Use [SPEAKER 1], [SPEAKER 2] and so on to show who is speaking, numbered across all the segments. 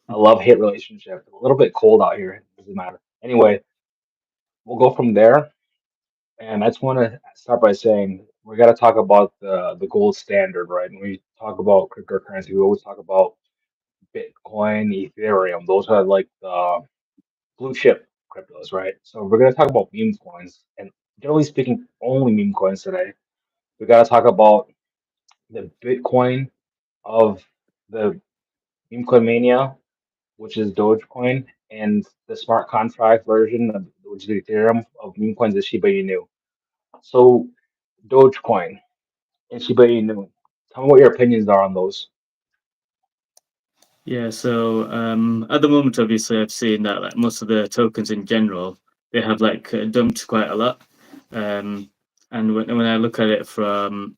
[SPEAKER 1] a love-hate relationship. A little bit cold out here. Doesn't matter. Anyway, we'll go from there. And I just want to start by saying we got to talk about the gold standard, right? When we talk about cryptocurrency, we always talk about Bitcoin, Ethereum. Those are like the blue chip cryptos, right? So we're gonna talk about meme coins, and generally speaking, only meme coins today. We gotta talk about the Bitcoin of the Memecoin Mania, which is Dogecoin, and the smart contract version, which is the Ethereum of meme coins, is Shiba Inu. So Dogecoin and Shiba Inu. Tell me what your opinions are on those.
[SPEAKER 2] Yeah, so at the moment, obviously, I've seen that like most of the tokens in general, they have like dumped quite a lot. Um, and when I look at it from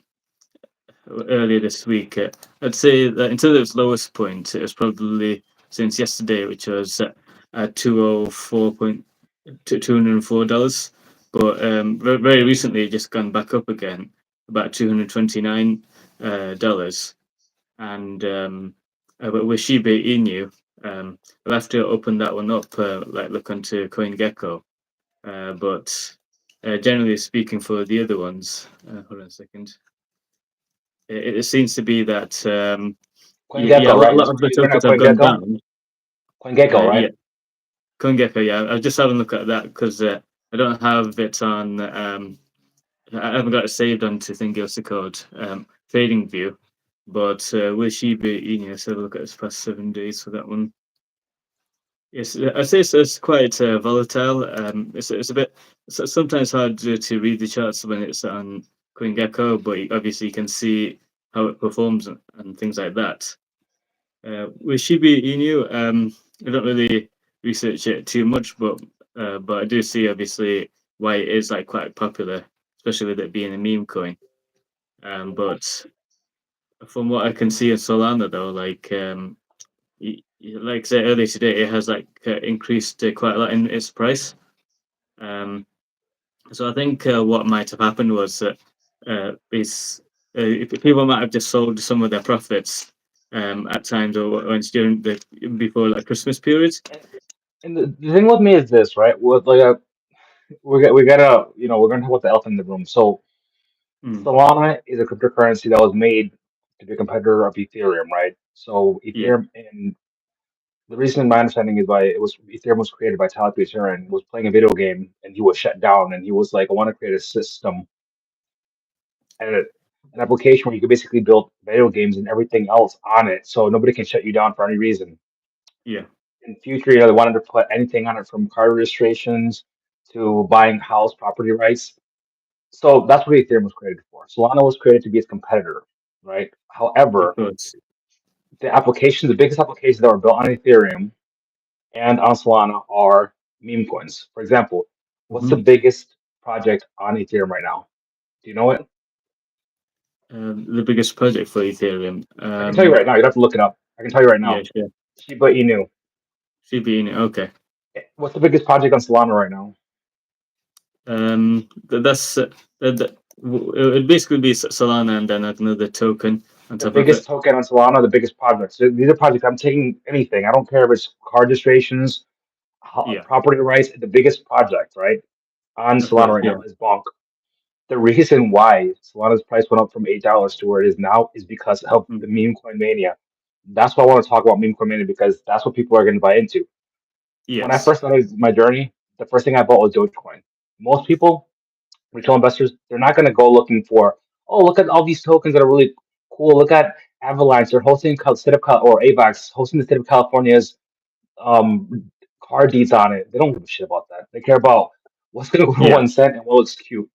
[SPEAKER 2] earlier this week, I'd say that until its lowest point, it was probably since yesterday, which was at 204 dollars. But very recently, it just gone back up again, about $229. And but with Shiba Inu, I'll have to open that one up, like look onto CoinGecko. But generally speaking, for the other ones, hold on a second. It seems to be that yeah,
[SPEAKER 1] CoinGecko,
[SPEAKER 2] a
[SPEAKER 1] right?
[SPEAKER 2] lot
[SPEAKER 1] So
[SPEAKER 2] of the
[SPEAKER 1] you're
[SPEAKER 2] tokens
[SPEAKER 1] gonna
[SPEAKER 2] have gone
[SPEAKER 1] CoinGecko?
[SPEAKER 2] down.
[SPEAKER 1] CoinGecko,
[SPEAKER 2] Yeah,
[SPEAKER 1] right?
[SPEAKER 2] CoinGecko. Yeah, I'll just have a look at that because I don't have it on. I haven't got it saved onto Thingy, what's it called? Trading View. But with Shiba Inu, let's have a look at its past 7 days for that one. Yes, I'd say it's quite volatile. It's a bit sometimes hard to read the charts when it's on CoinGecko, but obviously you can see how it performs and things like that. With Shiba Inu, I don't really research it too much, but I do see obviously why it is like quite popular, especially with it being a meme coin. But from what I can see in Solana, though, like like I said earlier today, it has like increased quite a lot in its price. Um, so I think what might have happened was that people might have just sold some of their profits at times or when it's during the before like Christmas period.
[SPEAKER 1] And, and the thing with me is this, right? With like we gotta we're gonna talk about the elephant in the room. So
[SPEAKER 2] Mm,
[SPEAKER 1] Solana is a cryptocurrency that was made to be a competitor of Ethereum, right? So
[SPEAKER 2] yeah,
[SPEAKER 1] Ethereum, and the reason my understanding is by it was Ethereum was created by Tal Turin, was playing a video game and he was shut down and he was like, I want to create a system and an application where you could basically build video games and everything else on it, so nobody can shut you down for any reason.
[SPEAKER 2] yeah,
[SPEAKER 1] In future, they wanted to put anything on it from car registrations to buying house property rights. So that's what Ethereum was created for. Solana was created to be its competitor, right?
[SPEAKER 2] of
[SPEAKER 1] However,
[SPEAKER 2] course.
[SPEAKER 1] the biggest applications that were built on Ethereum and on Solana are meme coins. For example, what's the
[SPEAKER 2] Hmm.
[SPEAKER 1] biggest project on Ethereum right now? Do you know it?
[SPEAKER 2] The biggest project for Ethereum.
[SPEAKER 1] I can tell you right now. You don't have to look it up. I can tell you right
[SPEAKER 2] Yeah,
[SPEAKER 1] now.
[SPEAKER 2] sure.
[SPEAKER 1] Shiba Inu.
[SPEAKER 2] Shiba Inu. Okay.
[SPEAKER 1] What's the biggest project on Solana right now?
[SPEAKER 2] That's it would basically be Solana and then another token on
[SPEAKER 1] The
[SPEAKER 2] top of
[SPEAKER 1] biggest
[SPEAKER 2] it.
[SPEAKER 1] token on Solana, the biggest project. So these are projects. I'm taking anything. I don't care if it's car registrations,
[SPEAKER 2] Yeah,
[SPEAKER 1] property rights. The biggest project, right, on
[SPEAKER 2] of
[SPEAKER 1] Solana
[SPEAKER 2] course.
[SPEAKER 1] right
[SPEAKER 2] Yeah.
[SPEAKER 1] now is Bonk. The reason why Solana's price went up from $8 to where it is now is because of
[SPEAKER 2] Mm.
[SPEAKER 1] the meme coin mania. That's why I want to talk about meme coin mania because that's what people are going to buy into. When I
[SPEAKER 2] Yes.
[SPEAKER 1] first started my journey, the first thing I bought was Dogecoin. Most people, retail investors, they're not going to go looking for, oh, look at all these tokens that are really cool. Look at Avalanche. They're hosting state of or AVAX hosting the state of California's car deeds on it. They don't give a shit about that. They care about what's going to go for
[SPEAKER 2] Yeah.
[SPEAKER 1] 1 cent and what looks cute.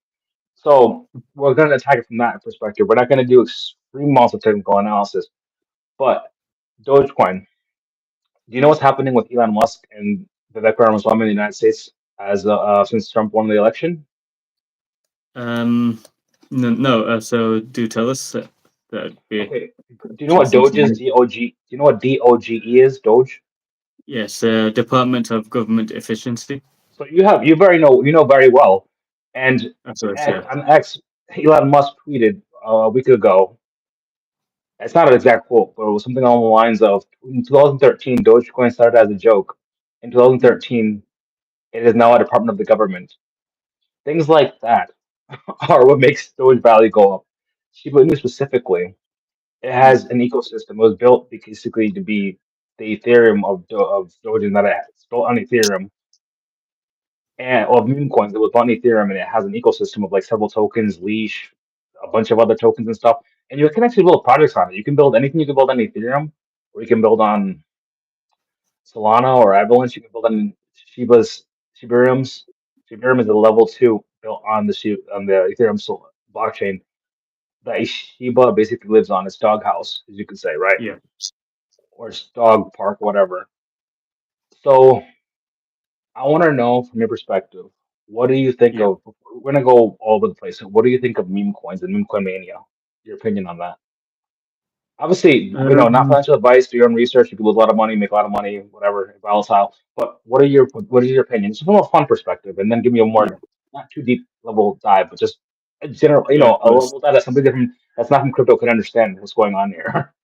[SPEAKER 1] So we're going to attack it from that perspective. We're not going to do extreme amounts of technical analysis. But Dogecoin, do you know what's happening with Elon Musk and Vivek Ramaswamy in the United States as since Trump won the election?
[SPEAKER 2] Um. No. No. So do tell us. That'd be
[SPEAKER 1] Okay, do you know what
[SPEAKER 2] interesting to
[SPEAKER 1] Doge is?
[SPEAKER 2] know.
[SPEAKER 1] DOG. Do you know what DOGE is? Doge.
[SPEAKER 2] Yes. Department of Government Efficiency.
[SPEAKER 1] So you very know very well. And
[SPEAKER 2] That's what. Yeah.
[SPEAKER 1] On X, Elon Musk tweeted a week ago, It's not an exact quote, but it was something along the lines of in 2013, Dogecoin started as a joke. In
[SPEAKER 2] Mm,
[SPEAKER 1] 2013, it is now a department of the government. Things like that are what makes Doge value go up. Shiba Inu specifically, it
[SPEAKER 2] mm,
[SPEAKER 1] has an ecosystem. It was built basically to be the Ethereum of Doge, and that it's built on Ethereum and of meme coins. It was built on Ethereum, and it has an ecosystem of like several tokens, leash, a bunch of other tokens and stuff. And you can actually build projects on it. You can build anything you can build on Ethereum, or you can build on Solana or Avalanche. You can build on Shibariums. Shibarium is a level two built on on the Ethereum blockchain that Shiba basically lives on. Its doghouse, as you could say, right?
[SPEAKER 2] yeah.
[SPEAKER 1] Or its dog park, whatever. So I want to know from your perspective, what do you think
[SPEAKER 2] Yeah.
[SPEAKER 1] of? We're gonna go all over the place. So what do you think of meme coins and Memecoin Mania? Your opinion on that? Obviously, not
[SPEAKER 2] Um,
[SPEAKER 1] financial advice. Do your own research. You can lose a lot of money, make a lot of money, whatever, volatile. But what is your opinion? Just from a fun perspective, and then give me a
[SPEAKER 2] yeah.
[SPEAKER 1] more not too deep level dive, but just a general,
[SPEAKER 2] Yeah. Of
[SPEAKER 1] a
[SPEAKER 2] course.
[SPEAKER 1] level dive that somebody different that's not from crypto can understand what's going on here.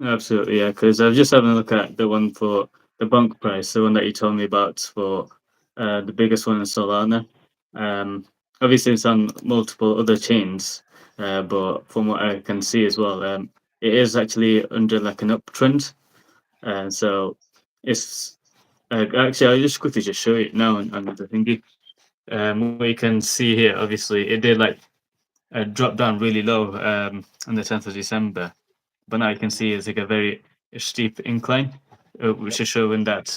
[SPEAKER 2] Absolutely. Yeah. Because I was just having a look at the one for the bunk price, the one that you told me about for the biggest one in Solana. Um, Obviously, it's on multiple other chains, but from what I can see as well, it is actually under like an uptrend. So it's actually, I'll just quickly just show you now on the thingy. What you can see here, obviously, it did like drop down really low on the 10th of December, but now you can see it's like a very steep incline, which
[SPEAKER 1] Yep.
[SPEAKER 2] is showing that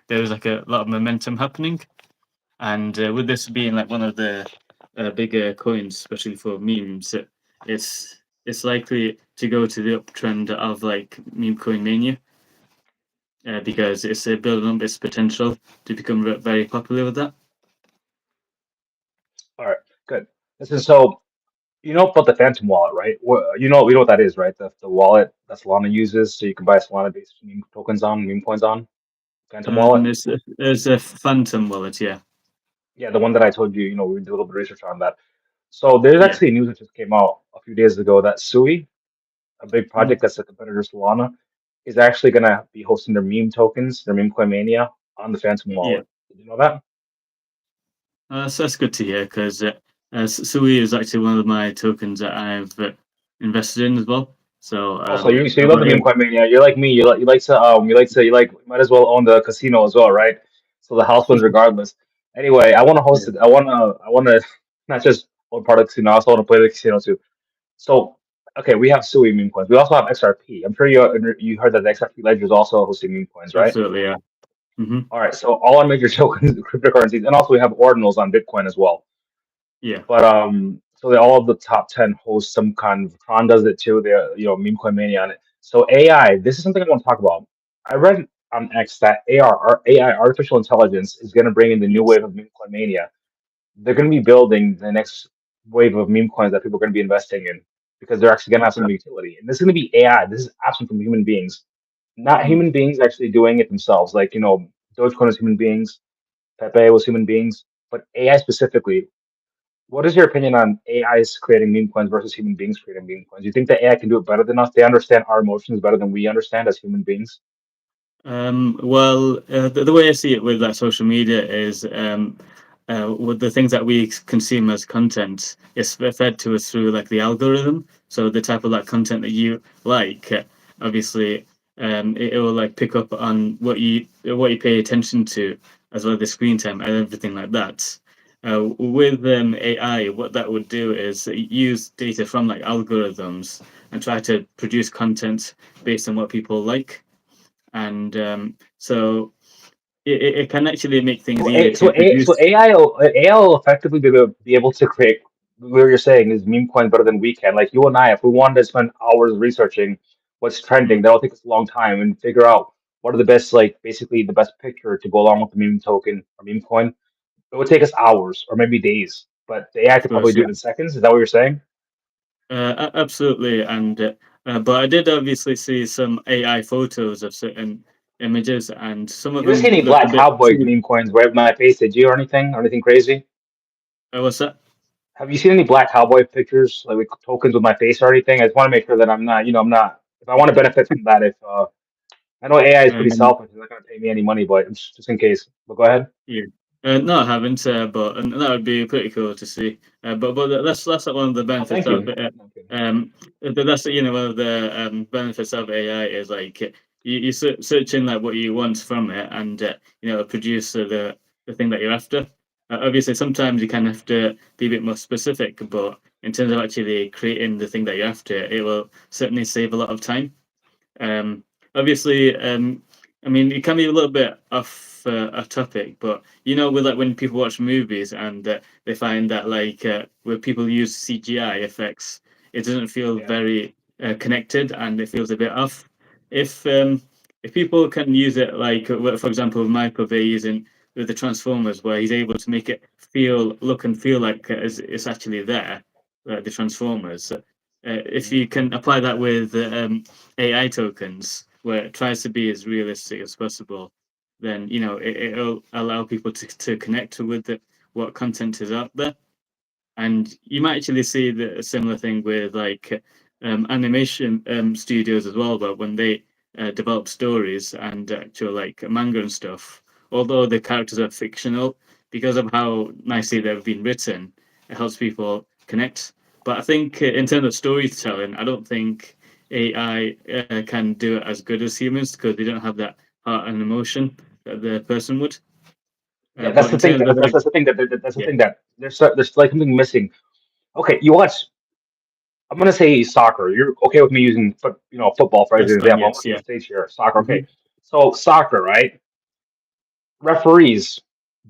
[SPEAKER 2] there is like a lot of momentum happening. And with this being like one of the bigger coins, especially for memes, it's likely to go to the uptrend of like Memecoin Mania, because it's building up its potential to become very popular with that.
[SPEAKER 1] All right. Good. Listen. So you know about the Phantom wallet, right? You know what that is, right? The wallet that Solana uses, so you can buy Solana based meme tokens on, meme coins on. Phantom wallet.
[SPEAKER 2] It's a Phantom wallet, yeah,
[SPEAKER 1] Yeah, the one that I told you. We did a little bit of research on that. So there's
[SPEAKER 2] yeah.
[SPEAKER 1] actually news that just came out a few days ago that Sui, a big
[SPEAKER 2] Mm,
[SPEAKER 1] project that's a competitor to Solana, is actually gonna be hosting their meme tokens, their Memecoin Mania, on the Phantom
[SPEAKER 2] yeah.
[SPEAKER 1] wallet. Did you know that?
[SPEAKER 2] So that's good to hear because Sui is actually one of my tokens that I've invested in as well. So
[SPEAKER 1] Oh, so you
[SPEAKER 2] I'm
[SPEAKER 1] love the
[SPEAKER 2] not
[SPEAKER 1] meme
[SPEAKER 2] able,
[SPEAKER 1] coin mania. You're like me. You might as well own the casino as well, right? So the house wins regardless. Anyway, I want to host
[SPEAKER 2] yeah,
[SPEAKER 1] it. I want to not just own part of the casino. I also want to play the casino too. So okay, we have Sui meme coins. We also have XRP. I'm sure you heard that the XRP ledger is also hosting meme coins, right?
[SPEAKER 2] absolutely, yeah. Hmm.
[SPEAKER 1] All right. So all our major tokens, cryptocurrencies, and also we have ordinals on Bitcoin as well.
[SPEAKER 2] Yeah.
[SPEAKER 1] But so they all of the top 10 host some kind of Tron does it too. They're meme coin mania on it. So AI, this is something I want to talk about. I read on X that AI, artificial intelligence, is going to bring in the new
[SPEAKER 2] Yes.
[SPEAKER 1] wave of meme coin mania. They're going to be building the next wave of meme coins that people are going to be investing in because they're actually going to have some
[SPEAKER 2] Exactly.
[SPEAKER 1] utility. And this is going to be AI. This is absent from human beings, not
[SPEAKER 2] Mm.
[SPEAKER 1] human beings actually doing it themselves. Like Dogecoin was human beings, Pepe was human beings, but AI specifically. What is your opinion on AIs creating meme coins versus human beings creating meme coins? You think that AI can do it better than us? They understand our emotions better than we understand as human beings?
[SPEAKER 2] Well, the way I see it with like social media is with the things that we consume as content is fed to us through like the algorithm. So the type of like content that you like, obviously, it will like pick up on what you pay attention to, as well as the screen time and everything like that. With AI, what that would do is use data from like algorithms and try to produce content based on what people like, and so it can actually make things easier to
[SPEAKER 1] So
[SPEAKER 2] produce.
[SPEAKER 1] AI will effectively be able to create what you're saying is meme coins better than we can. Like you and I, if we wanted to spend hours researching what's trending,
[SPEAKER 2] Mm,
[SPEAKER 1] that'll take us a long time and figure out what are the best, like basically the best picture to go along with the meme token or meme coin. It would take us hours or maybe days, but the AI
[SPEAKER 2] of
[SPEAKER 1] could probably
[SPEAKER 2] course,
[SPEAKER 1] do
[SPEAKER 2] yeah.
[SPEAKER 1] it in seconds. Is that what you're saying?
[SPEAKER 2] Absolutely, and but I did obviously see some AI photos of certain images, and some of
[SPEAKER 1] You ever see
[SPEAKER 2] them
[SPEAKER 1] any
[SPEAKER 2] looked a
[SPEAKER 1] black
[SPEAKER 2] bit
[SPEAKER 1] cowboy
[SPEAKER 2] too.
[SPEAKER 1] meme coins right with my face? Did you or anything crazy?
[SPEAKER 2] What's that?
[SPEAKER 1] Have you seen any Black Cowboy pictures, like with tokens with my face or anything? I just want to make sure that I'm not, I'm not. If I want to benefit from that, if I know AI is pretty
[SPEAKER 2] Um,
[SPEAKER 1] selfish, it's not going to pay me any money, but just in case. But go ahead.
[SPEAKER 2] yeah. No, I haven't, but and that would be pretty cool to see. But that's like one of the
[SPEAKER 1] Oh,
[SPEAKER 2] benefits
[SPEAKER 1] thank
[SPEAKER 2] of
[SPEAKER 1] you.
[SPEAKER 2] it.
[SPEAKER 1] Okay.
[SPEAKER 2] That's one of the benefits of AI is like you search in like what you want from it, and produce the thing that you're after. Obviously, sometimes you kind of have to be a bit more specific, but in terms of actually creating the thing that you're after, it will certainly save a lot of time. Um, Obviously, I mean, it can be a little bit off a topic, but with like when people watch movies and they find that like where people use CGI effects, it doesn't feel
[SPEAKER 1] Yeah.
[SPEAKER 2] very connected and it feels a bit off. If um, if people can use it like, for example, Michael Bay using with the Transformers, where he's able to make it look and feel like it's actually there, the Transformers. If
[SPEAKER 1] Mhm.
[SPEAKER 2] you can apply that with AI tokens where it tries to be as realistic as possible, then it'll allow people to connect with what content is out there. And you might actually see a similar thing with like animation studios as well, but when they develop stories and actual like manga and stuff, although the characters are fictional, because of how nicely they've been written, it helps people connect. But I think in terms of storytelling, I don't think AI can do it as good as humans because they don't have that heart and emotion that the person would.
[SPEAKER 1] Yeah, that's
[SPEAKER 2] But
[SPEAKER 1] the
[SPEAKER 2] in
[SPEAKER 1] thing.
[SPEAKER 2] terms of like,
[SPEAKER 1] That's the thing that's the
[SPEAKER 2] yeah,
[SPEAKER 1] thing that there's like something missing. Okay, you watch. I'm gonna say soccer. You're okay with me using football for
[SPEAKER 2] that's fine.
[SPEAKER 1] example. I'm
[SPEAKER 2] Yes,
[SPEAKER 1] looking at
[SPEAKER 2] yeah.
[SPEAKER 1] the states here. Soccer.
[SPEAKER 2] Hmm.
[SPEAKER 1] Okay, so soccer, right? Referees,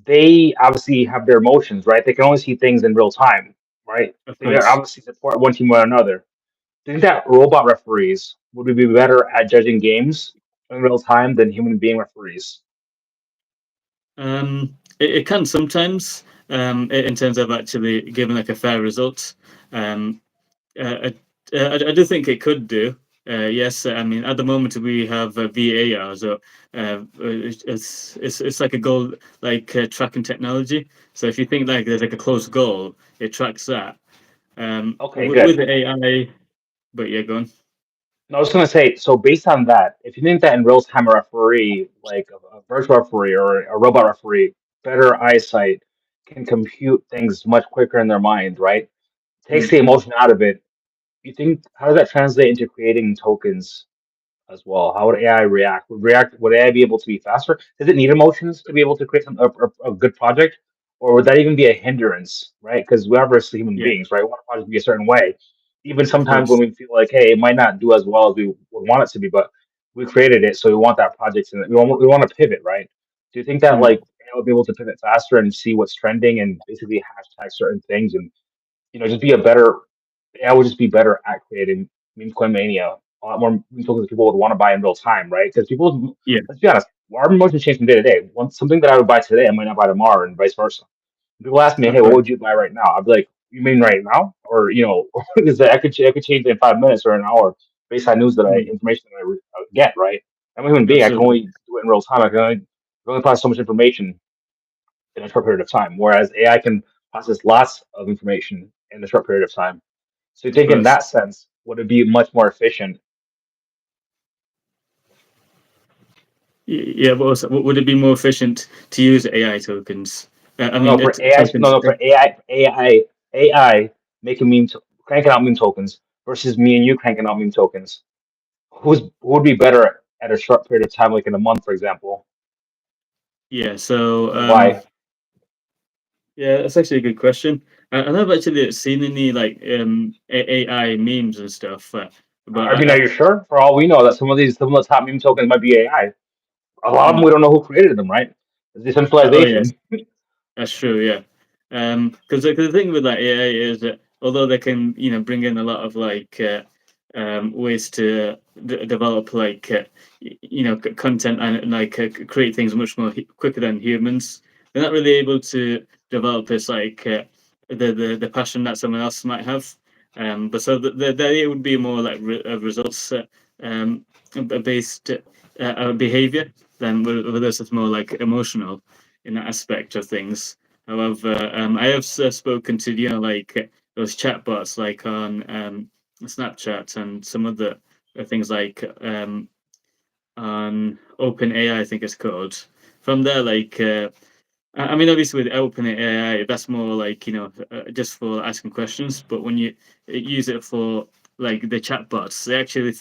[SPEAKER 1] they obviously have their emotions, right? They can only see things in real time, right?
[SPEAKER 2] Of
[SPEAKER 1] They are
[SPEAKER 2] course.
[SPEAKER 1] obviously support one team or another. Do you think that robot referees would be better at judging games in real time than human being referees?
[SPEAKER 2] It can sometimes, in terms of actually giving like a fair result. Um, I do think it could do. Yes, I mean at the moment we have VAR, so it's like a goal like tracking technology. So if you think like there's like a close goal, it tracks that.
[SPEAKER 1] Okay,
[SPEAKER 2] With
[SPEAKER 1] good.
[SPEAKER 2] the AI, but yeah, go on.
[SPEAKER 1] No, I was going to say, so based on that, if you think that in real time a referee, like a virtual referee or a robot referee, better eyesight can compute things much quicker in their mind, right? Takes
[SPEAKER 2] Mm,
[SPEAKER 1] the emotion out of it. You think how does that translate into creating tokens as well? How would AI react? Would AI be able to be faster? Does it need emotions to be able to create a good project, or would that even be a hindrance, right? Because we're obviously human
[SPEAKER 2] yeah,
[SPEAKER 1] beings, right? We want a project to be a certain way. Even
[SPEAKER 2] of
[SPEAKER 1] sometimes when
[SPEAKER 2] course.
[SPEAKER 1] we feel like, hey, it might not do as well as we would want it to be, but we created it, so we want that project, and we want to pivot, right? Do you think that
[SPEAKER 2] Mm,
[SPEAKER 1] like AI would be able to pivot faster and see what's trending and basically hashtag certain things and just be a better. I would just be better at creating Memecoin Mania. A lot more meme tokens that people would want to buy in real time, right? Because people,
[SPEAKER 2] yeah,
[SPEAKER 1] let's be honest, our emotions change from day to day. Something that I would buy today, I might not buy tomorrow, and vice versa. People ask me,
[SPEAKER 2] of
[SPEAKER 1] "Hey, what
[SPEAKER 2] course.
[SPEAKER 1] would you buy right now?" I'd be like, "You mean right now, or because I could change it in 5 minutes or an hour based on news that
[SPEAKER 2] Mm,
[SPEAKER 1] information that I get, right? I'm a human being. I can
[SPEAKER 2] absolutely.
[SPEAKER 1] only do it in real time. I can only process so much information in a short period of time, whereas AI can process lots of information in a short period of time. So you
[SPEAKER 2] Of
[SPEAKER 1] think in
[SPEAKER 2] course.
[SPEAKER 1] that sense, would it be much more efficient?
[SPEAKER 2] Yeah, but also, would it be more efficient to use AI tokens? I
[SPEAKER 1] No, no,
[SPEAKER 2] mean,
[SPEAKER 1] for AI, no,
[SPEAKER 2] tokens.
[SPEAKER 1] no, for AI making cranking out meme tokens versus me and you cranking out meme tokens. Who would be better at a short period of time, like in a month, for example,
[SPEAKER 2] Yeah. So,
[SPEAKER 1] and why?
[SPEAKER 2] yeah, that's actually a good question. I never actually seen any like AI memes and stuff, but
[SPEAKER 1] I mean, are you sure? For all we know, that some of the top meme tokens might be AI. A lot of them we don't know who created them, right? It's
[SPEAKER 2] oh yes,
[SPEAKER 1] decentralization.
[SPEAKER 2] that's true. Yeah, because the thing with like AI is that although they can bring in a lot of like ways to develop like content and like create things much more quicker than humans, they're not really able to develop this like the passion that someone else might have. But so the would be more like results um, based behavior than with us it's more like emotional in that aspect of things. However, I have spoken to like those chatbots like on Snapchat and some other things like on OpenAI, I think it's called. From there, like I mean, obviously with OpenAI, that's more like just for asking questions. But when you use it for like the chatbots, they actually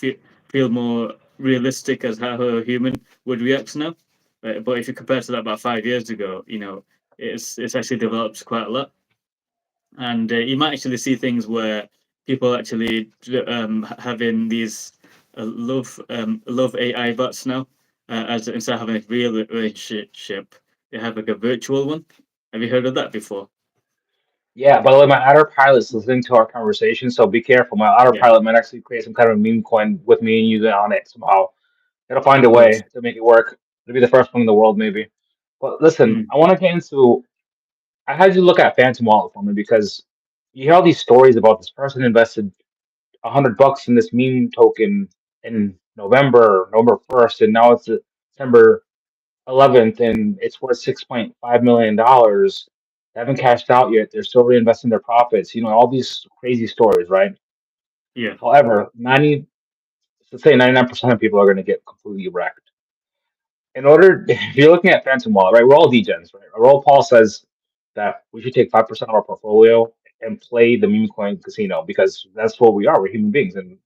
[SPEAKER 2] feel more realistic as how a human would react now. But if you compare to that about 5 years ago, it's actually developed quite a lot, and you might actually see things where people actually having these love AI bots now, as instead of having a real relationship, they have like a virtual one. Have you heard of that before?
[SPEAKER 1] Yeah, by the way, my autopilot's listening to our conversation, so be careful. My
[SPEAKER 2] Yeah,
[SPEAKER 1] autopilot might actually create some kind of meme coin with me and you on it somehow. It'll find
[SPEAKER 2] of
[SPEAKER 1] a
[SPEAKER 2] course.
[SPEAKER 1] way to make it work. It'll be the first one in the world, maybe. But listen,
[SPEAKER 2] Mm,
[SPEAKER 1] I want to get into. I had you look at Phantom Wallet for me because you hear all these stories about this person invested $100 in this meme token in November 1st, and now it's December 11th, and it's worth $6.5 million. They haven't cashed out yet. They're still reinvesting their profits. All these crazy stories, right?
[SPEAKER 2] yeah,
[SPEAKER 1] However, let's say 99% of people are going to get completely wrecked. If you're looking at Phantom Wallet, right? We're all degens, right? Raul Paul says that we should take 5% of our portfolio and play the meme coin casino because that's what we are. We're human beings, and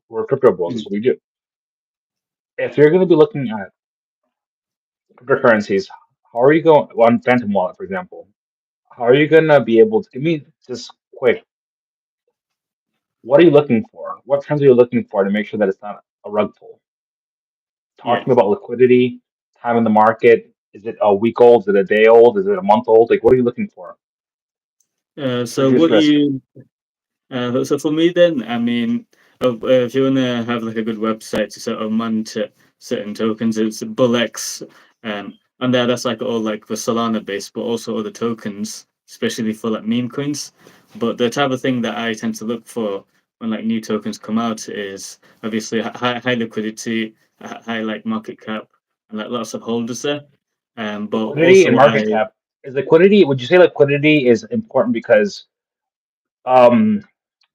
[SPEAKER 1] we're crypto bulls.
[SPEAKER 2] mm,
[SPEAKER 1] That's what we do. If you're going to be looking at cryptocurrencies, how are you going on Phantom Wallet, for example? How are you going to be able to give me just quick? What are you looking for? What trends are you looking for to make sure that it's not a rug pull? Talk
[SPEAKER 2] yeah.
[SPEAKER 1] to me about liquidity, time in the market. Is it a week old? Is it a day old? Is it a month old? Like, what are you looking for?
[SPEAKER 2] So
[SPEAKER 1] Reduce
[SPEAKER 2] what
[SPEAKER 1] risk.
[SPEAKER 2] you so for me then, I mean, if you want to have like a good website to sort of monitor certain tokens, it's Bullex, and that's like all like the Solana based, but also other tokens, especially for like meme coins. But the type of thing that I tend to look for when like new tokens come out is obviously high liquidity, high like market cap, and like lots of holders there. But
[SPEAKER 1] Liquidity and
[SPEAKER 2] also
[SPEAKER 1] market cap. Would you say liquidity is important because um,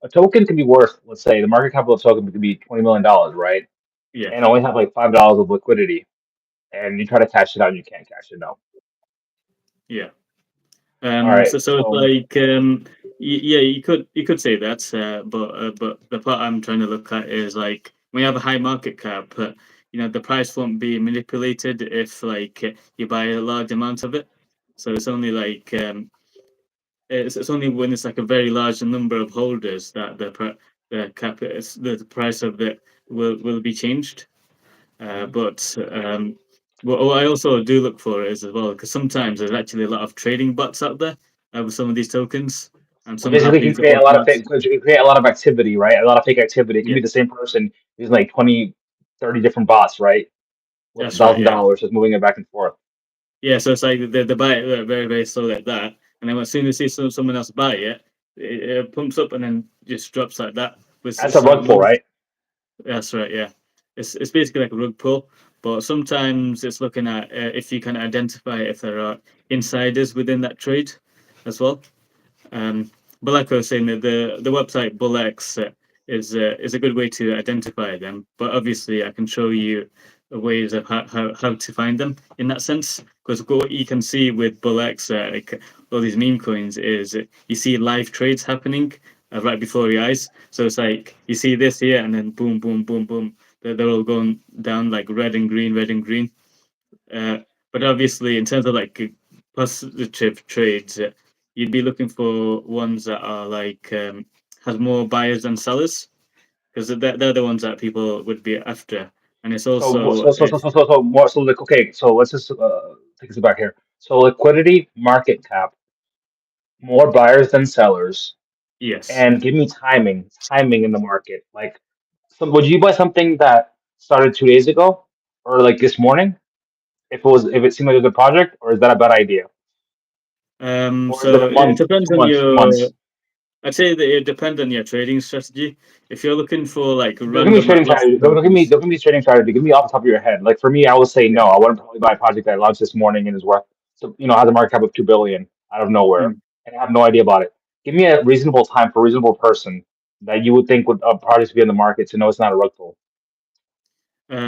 [SPEAKER 1] a token can be worth, let's say, the market cap of a token could be $20 million, right?
[SPEAKER 2] yeah.
[SPEAKER 1] And only have like $5 of liquidity. And you try to cash it out and you can't cash it out.
[SPEAKER 2] Yeah.
[SPEAKER 1] All right.
[SPEAKER 2] So it's
[SPEAKER 1] So
[SPEAKER 2] like yeah, you could say that, but the part I'm trying to look at is like when you have a high market cap, the price won't be manipulated if like you buy a large amount of it. So it's only like it's only when it's like a very large number of holders that the cap is the price of it will be changed.
[SPEAKER 1] mhm.
[SPEAKER 2] But what I also do look for is as well because sometimes there's actually a lot of trading bots out there with some of these tokens, and
[SPEAKER 1] So
[SPEAKER 2] some have
[SPEAKER 1] basically, you can
[SPEAKER 2] these
[SPEAKER 1] create a lot of fake,
[SPEAKER 2] automatic.
[SPEAKER 1] you can create a lot of activity, right? A lot of fake activity. It can
[SPEAKER 2] Yeah,
[SPEAKER 1] be the same person using like 20, 30 different bots, right? With a
[SPEAKER 2] that's right.
[SPEAKER 1] thousand
[SPEAKER 2] Yeah,
[SPEAKER 1] dollars, just moving it back and forth.
[SPEAKER 2] yeah. So it's like they buy it very very slow like that, and then as soon as they see someone else buy it, it pumps up and then just drops like that with
[SPEAKER 1] That's a
[SPEAKER 2] slight
[SPEAKER 1] rug pull,
[SPEAKER 2] moves.
[SPEAKER 1] right?
[SPEAKER 2] That's right. Yeah, it's basically like a rug pull, but sometimes it's looking at if you can identify if there are insiders within that trade as well. But like I was saying, the website BullX is a good way to identify them. But obviously, I can show you ways of how to find them in that sense. Because what you can see with BullX, like all these meme coins, is you see live trades happening right before your eyes. So it's like you see this here, and then boom, boom, boom, boom. They're all going down like red and green, red and green. Uh, but obviously, in terms of like positive trades, you'd be looking for ones that are like has more buyers than sellers because they're the ones that people would be after. And it's
[SPEAKER 1] So
[SPEAKER 2] also
[SPEAKER 1] so so so so so, so more so like okay. So let's just take us back here. So liquidity, market cap, more buyers than sellers,
[SPEAKER 2] yes.
[SPEAKER 1] and give me timing in the market. Like, so would you buy something that started 2 days ago or like this morning? If it seemed like a good project, or is that a bad idea? Or is it a
[SPEAKER 2] So it
[SPEAKER 1] month,
[SPEAKER 2] depends
[SPEAKER 1] two
[SPEAKER 2] on
[SPEAKER 1] months, 3 months?
[SPEAKER 2] I'd say that it depends on your trading strategy. If you're looking for like
[SPEAKER 1] Don't give me
[SPEAKER 2] random
[SPEAKER 1] trading
[SPEAKER 2] lots
[SPEAKER 1] strategy.
[SPEAKER 2] of
[SPEAKER 1] Don't give me
[SPEAKER 2] tokens,
[SPEAKER 1] don't give me trading strategy. Give me off the top of your head. Like for me, I would say
[SPEAKER 2] yeah.
[SPEAKER 1] no. I wouldn't probably buy a project that launched this morning and is worth, so has a market cap of 2 billion. out of nowhere,
[SPEAKER 2] Mm.
[SPEAKER 1] and I have no idea about it. Give me a reasonable time for a reasonable person that you would think would project to be in the market to know it's not a rug pull.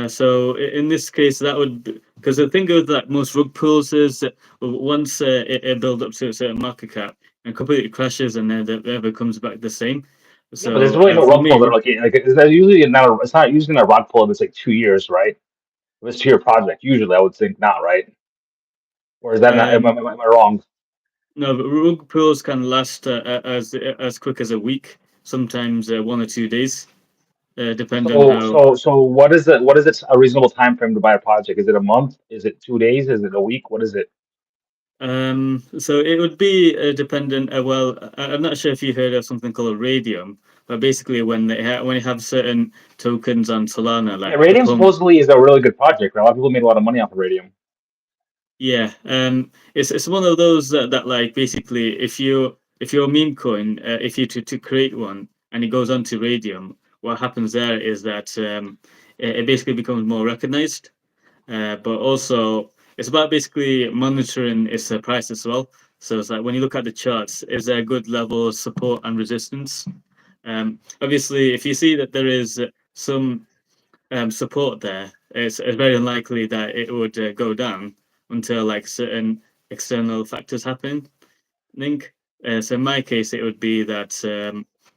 [SPEAKER 2] So in this case, that would because the thing with that most rug pulls is that once it builds up to a certain market cap and completely crashes and then it never comes back the same.
[SPEAKER 1] Yeah, but there's
[SPEAKER 2] So
[SPEAKER 1] really no
[SPEAKER 2] for
[SPEAKER 1] rug pull that
[SPEAKER 2] me,
[SPEAKER 1] like it's not usually not it's not usually a rug pull if it's like 2 years, right? If it's 2 year project, usually I would think not, right? Or is that not? Am I,
[SPEAKER 2] um,
[SPEAKER 1] am I wrong?
[SPEAKER 2] no, but rug pulls can last as quick as a week, sometimes 1 or 2 days, depending how.
[SPEAKER 1] So what is it? What is it? A reasonable time frame to buy a project? Is it a month? Is it 2 days? Is it a week? What is it?
[SPEAKER 2] So it would be dependent. Well, I'm not sure if you heard of something called radium, but basically when you have certain tokens on Solana,
[SPEAKER 1] Yeah,
[SPEAKER 2] like the
[SPEAKER 1] Radium
[SPEAKER 2] pump.
[SPEAKER 1] supposedly is a really good project. Right? A lot of people made a lot of money off of Radium.
[SPEAKER 2] Yeah, it's one of those that like basically if you're a meme coin, if you to create one and it goes onto Radium, what happens there is that it basically becomes more recognized. But also it's about basically monitoring its price as well. So it's like when you look at the charts, is there a good level of support and resistance? Obviously, if you see that there is some support there, it's very unlikely that it would go down until like certain external factors happen. I think. So in my case, it would be that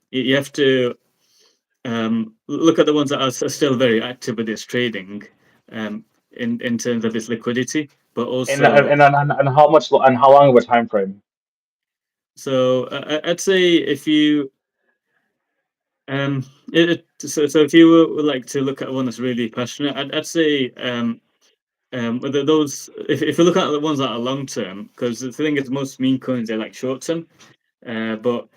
[SPEAKER 2] you have to look at the ones that are still very active with its trading, in terms of its liquidity, but also
[SPEAKER 1] And how much and how long of a time frame?
[SPEAKER 2] so I'd say if you so if you would like to look at one that's really passionate, I'd say whether those if you look at the ones that are long term, because the thing is most meme coins are like short term, but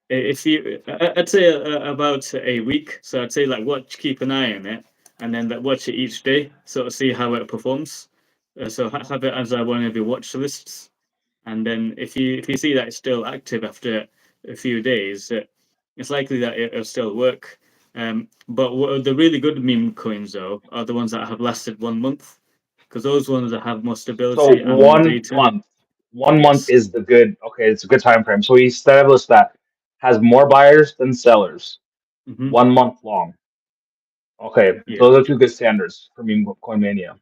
[SPEAKER 2] if you I'd say about a week, so I'd say like watch keep an eye on it and then like, watch it each day, sort of see how it performs. So have it as one of your watch lists, and then if you see that it's still active after a few days, it's likely that it'll still work. But what the really good meme coins though are the ones that have lasted 1 month, because those ones that have more
[SPEAKER 1] So
[SPEAKER 2] stability and more
[SPEAKER 1] one
[SPEAKER 2] data.
[SPEAKER 1] month. 1 month
[SPEAKER 2] Yes.
[SPEAKER 1] is the good. Okay, it's a good time frame. So we established that has more buyers than sellers.
[SPEAKER 2] Hmm.
[SPEAKER 1] 1 month long. Okay,
[SPEAKER 2] Yeah.
[SPEAKER 1] those are two good standards for me, Coin Mania.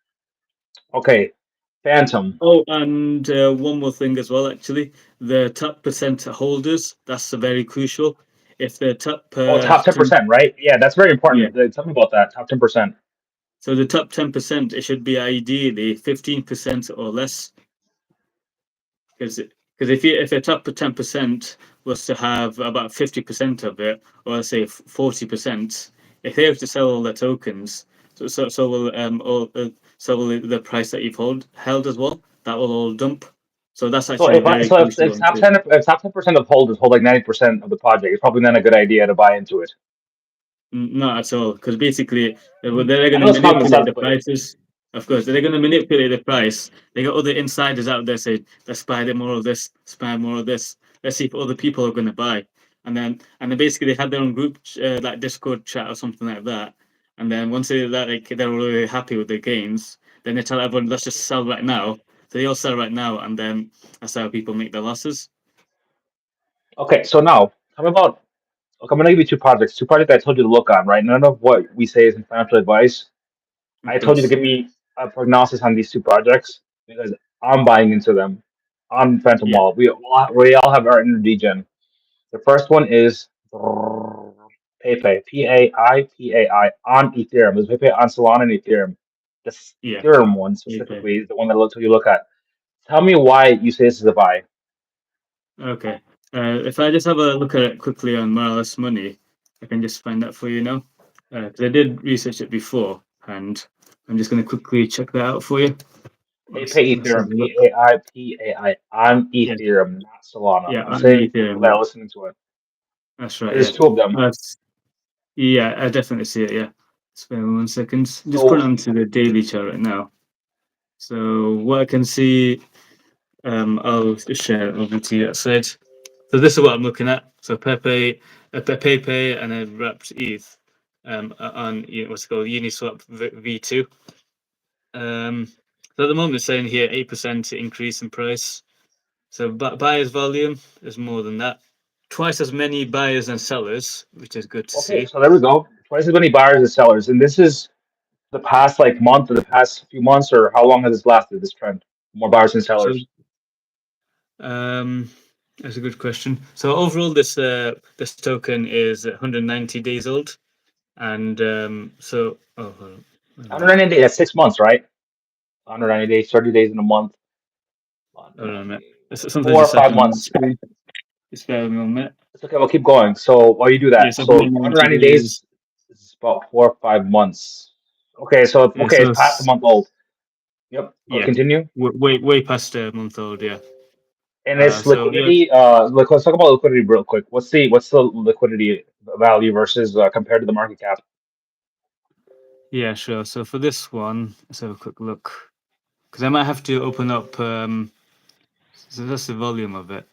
[SPEAKER 1] Okay, Phantom.
[SPEAKER 2] Oh, and one more thing as well, actually, the top percent holders, that's very crucial. If the top
[SPEAKER 1] Oh, top ten
[SPEAKER 2] 10,
[SPEAKER 1] percent, right? Yeah, that's very
[SPEAKER 2] yeah.
[SPEAKER 1] important. Tell me about that. Top 10%.
[SPEAKER 2] So the top 10%, it should be ideally 15% or less, because if the top 10% was to have about 50% of it, or let's say 40%, if they have to sell all their tokens, so will so will the price that you've held as well. That will all dump. So that's
[SPEAKER 1] So
[SPEAKER 2] actually very
[SPEAKER 1] if
[SPEAKER 2] crucial
[SPEAKER 1] top
[SPEAKER 2] into.
[SPEAKER 1] 10 if top 10% of holders hold like 90% of the project, it's probably not a good idea to buy into it.
[SPEAKER 2] Not at all, because basically they're
[SPEAKER 1] I
[SPEAKER 2] going
[SPEAKER 1] know
[SPEAKER 2] to
[SPEAKER 1] it's common
[SPEAKER 2] manipulate
[SPEAKER 1] sense,
[SPEAKER 2] the
[SPEAKER 1] but
[SPEAKER 2] prices. Of course, they're going to manipulate the price. They got other insiders out there saying, "Let's buy more of this. Let's buy more of this. Let's see if other people are going to buy." And then basically they had their own group like Discord chat or something like that. And then once they're really happy with their gains, then they tell everyone, "Let's just sell right now." So they all sell right now, and then that's how people make their losses.
[SPEAKER 1] okay. So now, tell me about. Look, I'm gonna give you two projects I told you to look on, right? None of what we say is in financial advice.
[SPEAKER 2] Of
[SPEAKER 1] I told you to
[SPEAKER 2] course,
[SPEAKER 1] give me a prognosis on these two projects because I'm buying into them on Phantom
[SPEAKER 2] yeah.
[SPEAKER 1] Wall. We all have our inner degen. The first one is PayPay, PAI on Ethereum. There's PayPay on Solana and Ethereum. This
[SPEAKER 2] Yeah.
[SPEAKER 1] Ethereum one
[SPEAKER 2] Okay.
[SPEAKER 1] specifically is the one that you look at. Tell me why you say this is a buy.
[SPEAKER 2] Okay. If I just have a look at it quickly on Morales Money, I can just find that for you now. Because I did research it before, and I'm just going to quickly check that out for you. One
[SPEAKER 1] PayPay
[SPEAKER 2] second, let's have
[SPEAKER 1] Ethereum,
[SPEAKER 2] a look.
[SPEAKER 1] PAI on
[SPEAKER 2] Yeah,
[SPEAKER 1] Ethereum, not Solana.
[SPEAKER 2] yeah,
[SPEAKER 1] I'm
[SPEAKER 2] on
[SPEAKER 1] saying for people
[SPEAKER 2] Ethereum,
[SPEAKER 1] that
[SPEAKER 2] yeah.
[SPEAKER 1] are listening to it.
[SPEAKER 2] That's right,
[SPEAKER 1] There's
[SPEAKER 2] yeah.
[SPEAKER 1] two of them.
[SPEAKER 2] Yeah, I definitely see it, yeah. Spare me 1 second. Just put it
[SPEAKER 1] So
[SPEAKER 2] onto the daily chart right now. So what I can see, I'll just share it over to you that side. So this is what I'm looking at. So Pepe, and then wrapped ETH on what's it called Uniswap V2. So at the moment, it's saying here 8% increase in price. So buyers volume is more than that. Twice as many buyers and sellers, which is good to
[SPEAKER 1] Okay,
[SPEAKER 2] see.
[SPEAKER 1] so there we go. Twice as many buyers as sellers, and this is the past like month or the past few months, or how long has this lasted? This trend, more buyers and
[SPEAKER 2] So
[SPEAKER 1] sellers.
[SPEAKER 2] um, that's a good question. So overall, this token is 190 days old, and hold on, where am I?
[SPEAKER 1] 190 days. That's 6 months, right? 190 days, 30 days in a month.
[SPEAKER 2] Hold on a
[SPEAKER 1] 190,
[SPEAKER 2] minute. Sometimes
[SPEAKER 1] four or
[SPEAKER 2] just
[SPEAKER 1] five
[SPEAKER 2] happening on the
[SPEAKER 1] months.
[SPEAKER 2] screen. Just bear with me 1 minute.
[SPEAKER 1] It's okay. We'll keep going. So while you do
[SPEAKER 2] Yeah,
[SPEAKER 1] that,
[SPEAKER 2] so
[SPEAKER 1] so
[SPEAKER 2] 190
[SPEAKER 1] 190
[SPEAKER 2] days.
[SPEAKER 1] days is about 4 or 5 months. Okay, so
[SPEAKER 2] Yeah,
[SPEAKER 1] okay,
[SPEAKER 2] so
[SPEAKER 1] it's past a
[SPEAKER 2] it's,
[SPEAKER 1] month old. Yep. Go
[SPEAKER 2] yeah,
[SPEAKER 1] continue.
[SPEAKER 2] way past a month old. Yeah.
[SPEAKER 1] And its
[SPEAKER 2] So yeah,
[SPEAKER 1] liquidity. Look, let's talk about liquidity real quick. What's the liquidity value versus compared to the market cap?
[SPEAKER 2] yeah, sure. So for this one, let's have a quick look because I might have to open up. So that's the volume of it.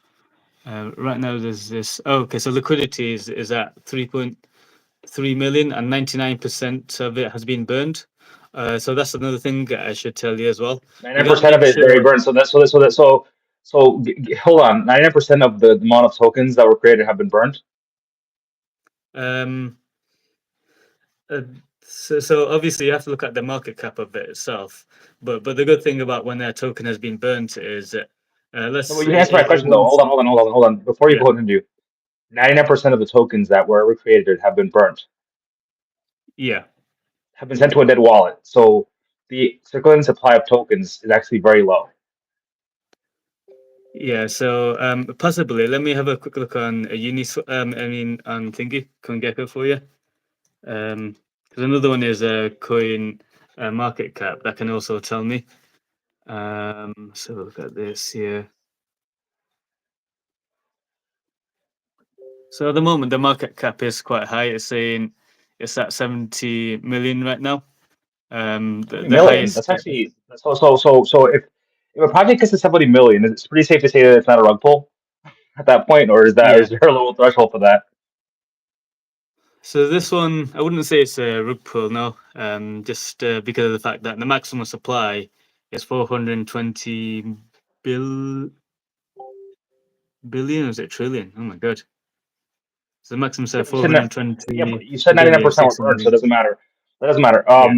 [SPEAKER 2] Right now, there's this. Oh, okay, so liquidity is at 3.3 million, and 99% of it has been burned. So that's another thing I should tell you as well. You got to
[SPEAKER 1] 99% of
[SPEAKER 2] make
[SPEAKER 1] it is very
[SPEAKER 2] sure.
[SPEAKER 1] burned. Hold on. 99% of the amount of tokens that were created have been burned.
[SPEAKER 2] Um, uh, so obviously you have to look at the market cap of it itself. But the good thing about when their token has been burnt is that
[SPEAKER 1] No, but
[SPEAKER 2] let's
[SPEAKER 1] you can answer my
[SPEAKER 2] it
[SPEAKER 1] question though.
[SPEAKER 2] won't.
[SPEAKER 1] Hold on. Before you
[SPEAKER 2] Yeah,
[SPEAKER 1] go into 99% of the tokens that were ever created have been burnt,
[SPEAKER 2] yeah.
[SPEAKER 1] have been sent to a dead wallet. So the circulating supply of tokens is actually very low.
[SPEAKER 2] Yeah, so possibly let me have a quick look on a Uniswap. I mean on Thingy CoinGecko for you. Because another one is a coin market cap that can also tell me. So look at this here. So at the moment the market cap is quite high. It's saying it's at 70 million right now. The,
[SPEAKER 1] 70
[SPEAKER 2] the
[SPEAKER 1] million.
[SPEAKER 2] highest.
[SPEAKER 1] That's actually so if a project gets to 70 million, it's pretty safe to say that it's not a rug pull at that point, or
[SPEAKER 2] Yeah.
[SPEAKER 1] is there a little threshold for that?
[SPEAKER 2] So this one, I wouldn't say it's a rug pull, no. Just because of the fact that the maximum supply is 420 bill billion, or is it trillion? Oh my god. So the maximum
[SPEAKER 1] Yeah,
[SPEAKER 2] said
[SPEAKER 1] but you said that, yeah, but
[SPEAKER 2] 420
[SPEAKER 1] you said
[SPEAKER 2] billion
[SPEAKER 1] 99% were
[SPEAKER 2] 60
[SPEAKER 1] burned, so it
[SPEAKER 2] million.
[SPEAKER 1] doesn't matter. That doesn't matter.
[SPEAKER 2] Yeah.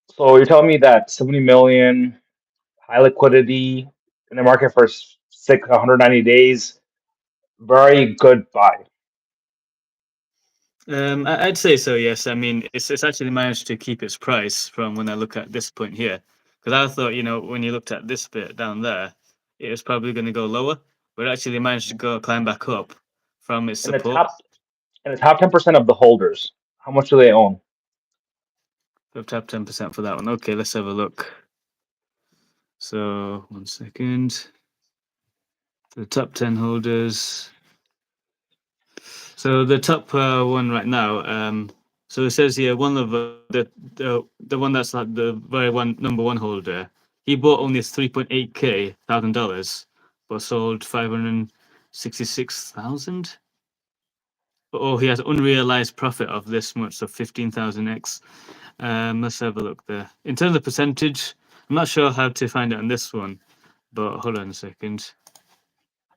[SPEAKER 1] So you're telling me that 70 million high liquidity in the market for 190 days, very good buy.
[SPEAKER 2] I'd say so, yes. I mean, it's actually managed to keep its price from when I look at this point here. Because I thought, when you looked at this bit down there, it was probably going to go lower, but it actually managed to go climb back up from its
[SPEAKER 1] And the
[SPEAKER 2] support.
[SPEAKER 1] top and the top 10% of the holders, how much do they own?
[SPEAKER 2] So tap 10% for that one. Okay, let's have a look. So 1 second. The top 10 holders. So the top one right now. So it says here one of the one that's like the very one number one holder. He bought only 3.8k thousand dollars, but sold 566,000. Oh, he has unrealized profit of this much, so 15,000x. Let's have a look there. In terms of percentage, I'm not sure how to find it on this one, but hold on a second.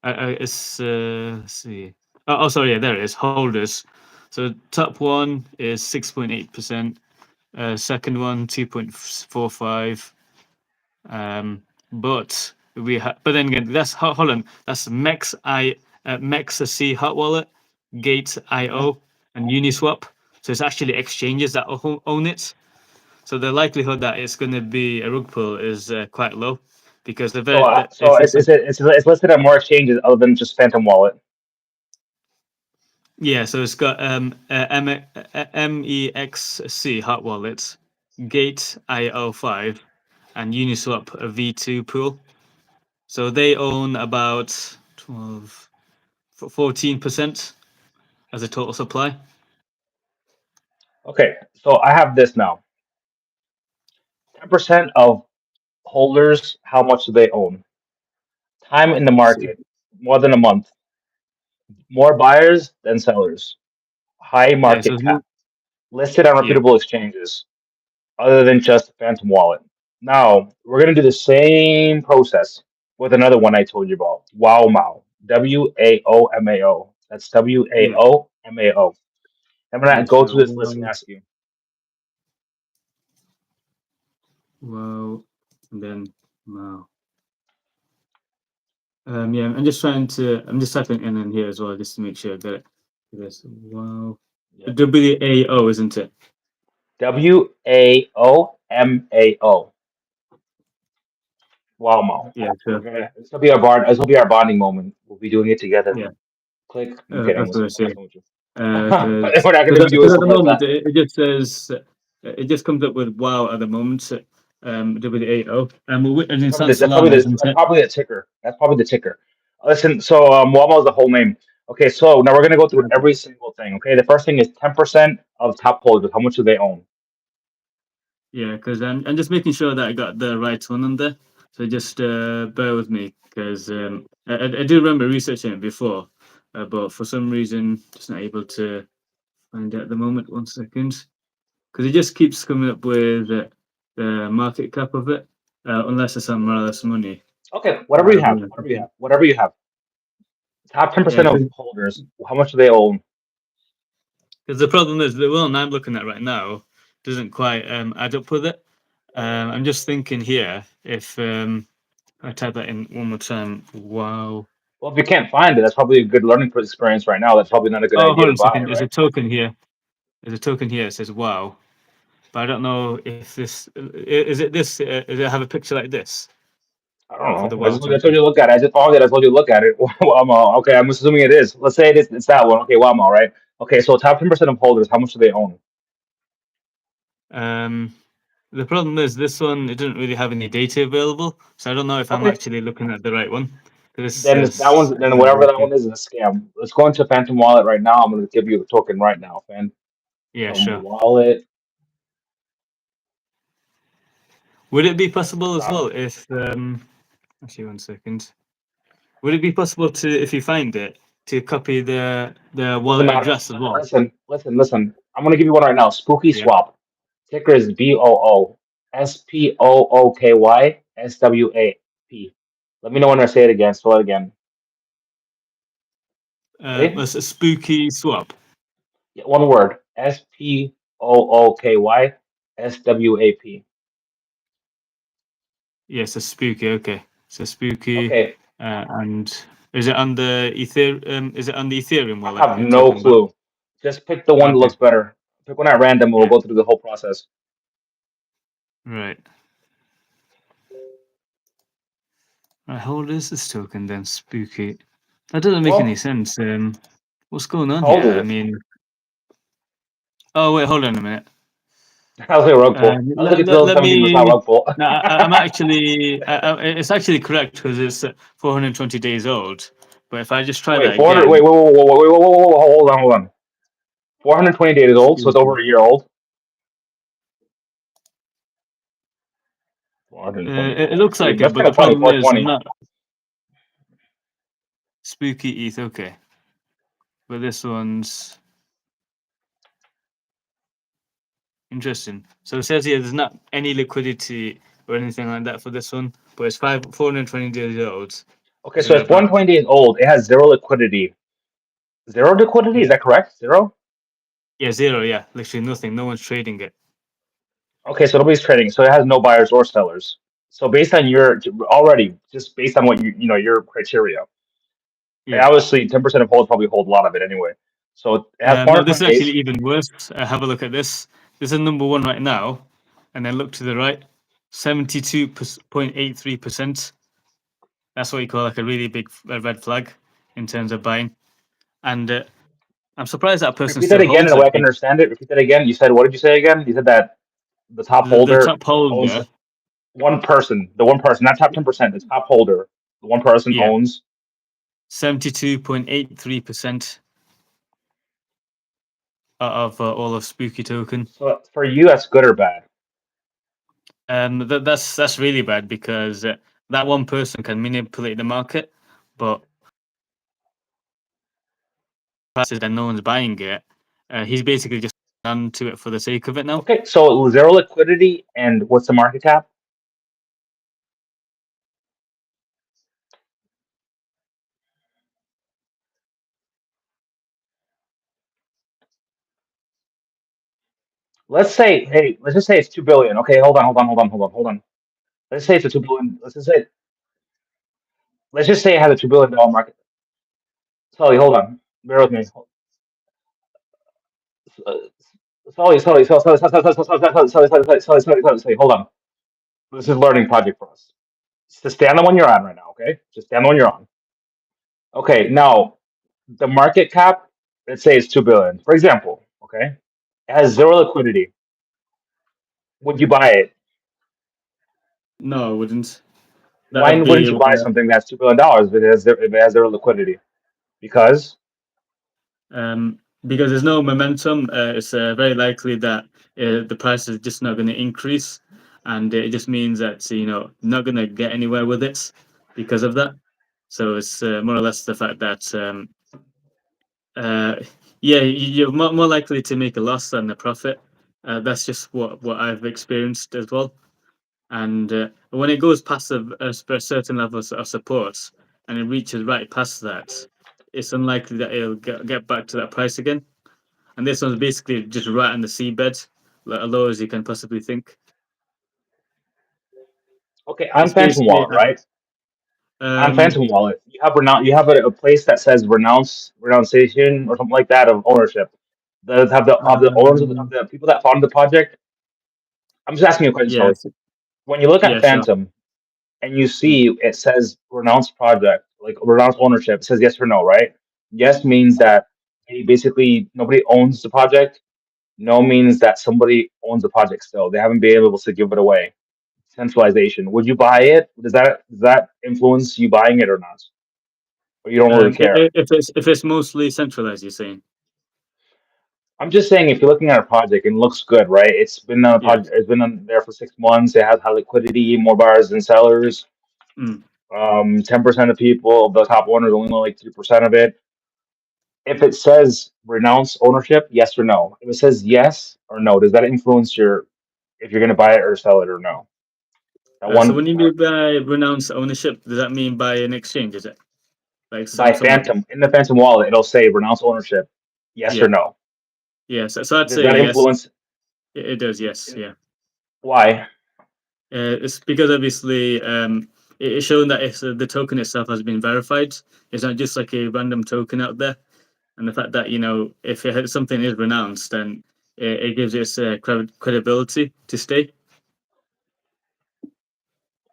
[SPEAKER 2] It's let's see. Sorry, yeah, there it is. Holders. So top one is 6.8%. Second one 2.45. But then again, hold on. That's Mex C hot wallet, Gate
[SPEAKER 1] Mhm.
[SPEAKER 2] IO, and Uniswap. So it's actually exchanges that own it. So the likelihood that it's going to be a rug pull is quite low, because the
[SPEAKER 1] So,
[SPEAKER 2] very that
[SPEAKER 1] so
[SPEAKER 2] if it's
[SPEAKER 1] it's listed on more exchanges other than just Phantom Wallet.
[SPEAKER 2] yeah, so it's got MEXC hot wallets, Gate IO5, and Uniswap a V2 pool. So they own about 14% as a total supply.
[SPEAKER 1] Okay, so I have this now. 10% of holders, how much do they own? Time in the
[SPEAKER 2] So,
[SPEAKER 1] market, more than a month. More buyers than sellers. High
[SPEAKER 2] yeah, so
[SPEAKER 1] market cap. Listed on
[SPEAKER 2] yeah,
[SPEAKER 1] reputable exchanges, other than just Phantom Wallet. Now, we're going to do the same process. with another one I told you about. Wow Mao. WAOMAO. That's
[SPEAKER 2] Yeah,
[SPEAKER 1] WAOMAO. I'm gonna
[SPEAKER 2] yeah,
[SPEAKER 1] go
[SPEAKER 2] sure.
[SPEAKER 1] through this list and ask you.
[SPEAKER 2] Wow, and then wow. Yeah, I'm just trying to. I'm just typing in here as well, just to make sure I get it. This wow,
[SPEAKER 1] Yeah.
[SPEAKER 2] WAO, isn't it?
[SPEAKER 1] WAOMAO. Wow Mao.
[SPEAKER 2] Yeah,
[SPEAKER 1] We're
[SPEAKER 2] sure.
[SPEAKER 1] gonna this will be our bond this will be our bonding moment. We'll be doing it together.
[SPEAKER 2] Yeah,
[SPEAKER 1] Click. I'm kidding.
[SPEAKER 2] that's what I
[SPEAKER 1] I'm
[SPEAKER 2] say.
[SPEAKER 1] messing with you. But
[SPEAKER 2] Because
[SPEAKER 1] we're not gonna be doing
[SPEAKER 2] at
[SPEAKER 1] stuff
[SPEAKER 2] the
[SPEAKER 1] like
[SPEAKER 2] moment
[SPEAKER 1] that.
[SPEAKER 2] it just says it just comes up with wow at the moment. WAO, and it's on Solana, isn't
[SPEAKER 1] That's
[SPEAKER 2] it?
[SPEAKER 1] probably the ticker. That's probably the ticker. Listen, so Wamo is the whole name. Okay, so now we're gonna go through
[SPEAKER 2] Okay.
[SPEAKER 1] every single thing. Okay, the first thing is 10% of top holders. How much do they own?
[SPEAKER 2] Yeah, because I'm just making sure that I got the right one on there. So just bear with me, because I do remember researching it before, but for some reason just not able to find it at the moment. 1 second, because it just keeps coming up with the market cap of it, unless it's on Morales money.
[SPEAKER 1] Okay, whatever you have,
[SPEAKER 2] Yeah,
[SPEAKER 1] whatever you have, whatever you have. Top
[SPEAKER 2] yeah,
[SPEAKER 1] 10% of holders. How much do they own?
[SPEAKER 2] because the problem is the one I'm looking at right now doesn't quite add up with it. I'm just thinking here if I type that in one more time. Wow.
[SPEAKER 1] Well, if you can't find it, that's probably a good learning experience right now. That's probably not a good
[SPEAKER 2] Oh,
[SPEAKER 1] idea
[SPEAKER 2] hold
[SPEAKER 1] to
[SPEAKER 2] on a
[SPEAKER 1] buy it,
[SPEAKER 2] second. There's
[SPEAKER 1] right?
[SPEAKER 2] a token here. There's a token here that says wow, but I don't know if this is it. This does it have a picture like this
[SPEAKER 1] I don't
[SPEAKER 2] for the
[SPEAKER 1] know.
[SPEAKER 2] wow
[SPEAKER 1] I told you
[SPEAKER 2] token?
[SPEAKER 1] to look at it. I just found it. I told you to look at it. Wamo. Okay, I'm assuming it is. Let's say it is. It's that one. Okay, Wamo, right? Okay, so top 10% of holders. How much do they own?
[SPEAKER 2] Um, the problem is this one it didn't really have any data available, so I don't know if I'm
[SPEAKER 1] Okay,
[SPEAKER 2] actually looking at the right one. This
[SPEAKER 1] then that one's then whatever that one is a scam. Let's go into Phantom Wallet right now. I'm gonna give you a token right now.
[SPEAKER 2] yeah,
[SPEAKER 1] Phantom
[SPEAKER 2] sure.
[SPEAKER 1] Wallet.
[SPEAKER 2] Would it be possible as
[SPEAKER 1] Stop.
[SPEAKER 2] well if actually 1 second? Would it be possible to, if you find it, to copy the
[SPEAKER 1] Doesn't
[SPEAKER 2] wallet
[SPEAKER 1] matter.
[SPEAKER 2] address as well?
[SPEAKER 1] Listen. I'm gonna give you one right now. Spooky
[SPEAKER 2] Yeah.
[SPEAKER 1] Swap. Ticker is BOOSPOOKYSWAP. Let me know when I say it again. Spell it again. Ready?
[SPEAKER 2] That's a spooky swap.
[SPEAKER 1] Yeah, one word. SPOOKYSWAP.
[SPEAKER 2] Yes, a spooky. Okay, so spooky,
[SPEAKER 1] Okay,
[SPEAKER 2] and is it on the Ether? Is it on the Ethereum
[SPEAKER 1] I
[SPEAKER 2] wallet
[SPEAKER 1] have
[SPEAKER 2] you're
[SPEAKER 1] no
[SPEAKER 2] talking about?
[SPEAKER 1] clue. Just pick the one that
[SPEAKER 2] Okay,
[SPEAKER 1] looks better. Pick one at random and we'll
[SPEAKER 2] yeah,
[SPEAKER 1] go through the whole process.
[SPEAKER 2] right. Right, how old is this token then? Spooky. That doesn't make any
[SPEAKER 1] Well,
[SPEAKER 2] sense. What's going on
[SPEAKER 1] how old
[SPEAKER 2] here?
[SPEAKER 1] is
[SPEAKER 2] I
[SPEAKER 1] it?
[SPEAKER 2] mean, oh wait, hold on a minute.
[SPEAKER 1] I was like rug pull. I was like a
[SPEAKER 2] Let
[SPEAKER 1] 2017 was not
[SPEAKER 2] me.
[SPEAKER 1] rug pull.
[SPEAKER 2] No, I'm actually. It's actually correct because it's 420 days old. But if I just try
[SPEAKER 1] Wait,
[SPEAKER 2] that
[SPEAKER 1] 400.
[SPEAKER 2] again,
[SPEAKER 1] Wait, hold on. 420 days old, so it's over
[SPEAKER 2] spooky.
[SPEAKER 1] a year old. 420
[SPEAKER 2] It
[SPEAKER 1] days.
[SPEAKER 2] looks like it,
[SPEAKER 1] That's
[SPEAKER 2] but
[SPEAKER 1] kind
[SPEAKER 2] the
[SPEAKER 1] of funny.
[SPEAKER 2] problem is I'm
[SPEAKER 1] 420.
[SPEAKER 2] not spooky ETH. Okay, but this one's interesting. So it says here there's not any liquidity or anything like that for this one, but it's 420 days old.
[SPEAKER 1] Okay,
[SPEAKER 2] It's
[SPEAKER 1] so
[SPEAKER 2] got
[SPEAKER 1] it's
[SPEAKER 2] about
[SPEAKER 1] 120 days old. It has zero liquidity. Zero liquidity? Is
[SPEAKER 2] yeah,
[SPEAKER 1] that correct? Zero?
[SPEAKER 2] yeah, zero, yeah, literally nothing. No one's trading it.
[SPEAKER 1] Okay, so nobody's trading. So it has no buyers or sellers. So based on your already, just based on what your criteria, and
[SPEAKER 2] Yeah.
[SPEAKER 1] obviously 10% of holders probably hold a lot of it anyway. So it has
[SPEAKER 2] No, this is
[SPEAKER 1] 420
[SPEAKER 2] actually
[SPEAKER 1] days.
[SPEAKER 2] even worse. Have a look at this. This is number one right now, and then look to the right, 72.83%. That's what you call like a really big red flag in terms of buying. And I'm surprised that person
[SPEAKER 1] Repeat that
[SPEAKER 2] still
[SPEAKER 1] again in
[SPEAKER 2] holds
[SPEAKER 1] a way
[SPEAKER 2] it.
[SPEAKER 1] I can understand it. Repeat that again. You said, what did you say again? You said that the top
[SPEAKER 2] The
[SPEAKER 1] holder
[SPEAKER 2] top
[SPEAKER 1] owns
[SPEAKER 2] holder,
[SPEAKER 1] the one person, not top 10%, the top holder, the one person
[SPEAKER 2] yeah,
[SPEAKER 1] owns.
[SPEAKER 2] 72.83% of all of Spooky token.
[SPEAKER 1] So for you, that's good or bad?
[SPEAKER 2] That's really bad because that one person can manipulate the market, but prices and no one's buying it. He's basically just done to it for the sake of it now.
[SPEAKER 1] Okay, so zero liquidity and what's the market cap? let's say, hey, let's just say it's 2 billion. Okay, hold on. Let's say it's a 2 billion. Let's just say it has a $2 billion market. Sully, hold on. Bear with me. Uh, Sully, hold on. This is a learning project for us. Just stay on the one you're on right now, okay? Just stay on the one you're on. Okay, now the market cap, let's say it's 2 billion, for example. Okay, it has zero liquidity. Would you buy it?
[SPEAKER 2] No, I wouldn't. That
[SPEAKER 1] Why
[SPEAKER 2] would be
[SPEAKER 1] wouldn't you buy something that's $2 billion if it has zero liquidity? Because
[SPEAKER 2] because there's no momentum. It's very likely that the price is just not going to increase, and it just means that not going to get anywhere with it because of that. So it's more or less the fact that uh, yeah, you're more likely to make a loss than a profit. That's just what I've experienced as well. And when it goes past a certain level of support and it reaches right past that, it's unlikely that it'll get back to that price again. And this one's basically just right on the seabed, like as low as you can possibly think.
[SPEAKER 1] okay, on
[SPEAKER 2] It's
[SPEAKER 1] Phantom
[SPEAKER 2] basically
[SPEAKER 1] Wallet, right? On
[SPEAKER 2] um
[SPEAKER 1] Phantom Wallet, you have a place that says renunciation or something like that of ownership. Does have the owners of
[SPEAKER 2] um
[SPEAKER 1] the people that founded the project? I'm just asking you a question, Sully.
[SPEAKER 2] yes,
[SPEAKER 1] When you look at
[SPEAKER 2] yeah, sure.
[SPEAKER 1] Phantom and you
[SPEAKER 2] Mm.
[SPEAKER 1] see it says renounce project, like renounce ownership, it says yes or no, right? Yes means that hey, basically nobody owns the project. No means that somebody owns the project still. They haven't been able to give it away. Centralization. Would you buy it? Does that influence you buying it or not? Or you don't really care?
[SPEAKER 2] If it's mostly centralized, you're saying?
[SPEAKER 1] I'm just saying if you're looking at a project and it looks good, right?
[SPEAKER 2] Yes.
[SPEAKER 1] It's been on there for 6 months. It has high liquidity, more buyers than sellers.
[SPEAKER 2] Mm.
[SPEAKER 1] 10% of people, the top owners only know like 3% of it. If it says renounce ownership, yes or no? If it says yes or no, does that influence your if you're gonna buy it or sell it or no? That
[SPEAKER 2] So
[SPEAKER 1] one
[SPEAKER 2] when you mean by renounce ownership, does that mean by an exchange? Is it like
[SPEAKER 1] by
[SPEAKER 2] someone?
[SPEAKER 1] Phantom in the Phantom wallet, it'll say renounce ownership, yes or
[SPEAKER 2] Yeah.
[SPEAKER 1] no.
[SPEAKER 2] Yeah. So I'd
[SPEAKER 1] Does
[SPEAKER 2] say
[SPEAKER 1] that
[SPEAKER 2] yes.
[SPEAKER 1] influence
[SPEAKER 2] It does. Yes. Yeah.
[SPEAKER 1] why?
[SPEAKER 2] It's because obviously it's shown that the token itself has been verified. It's not just like a random token out there. And the fact that if something is renounced, then it gives it credibility to stay.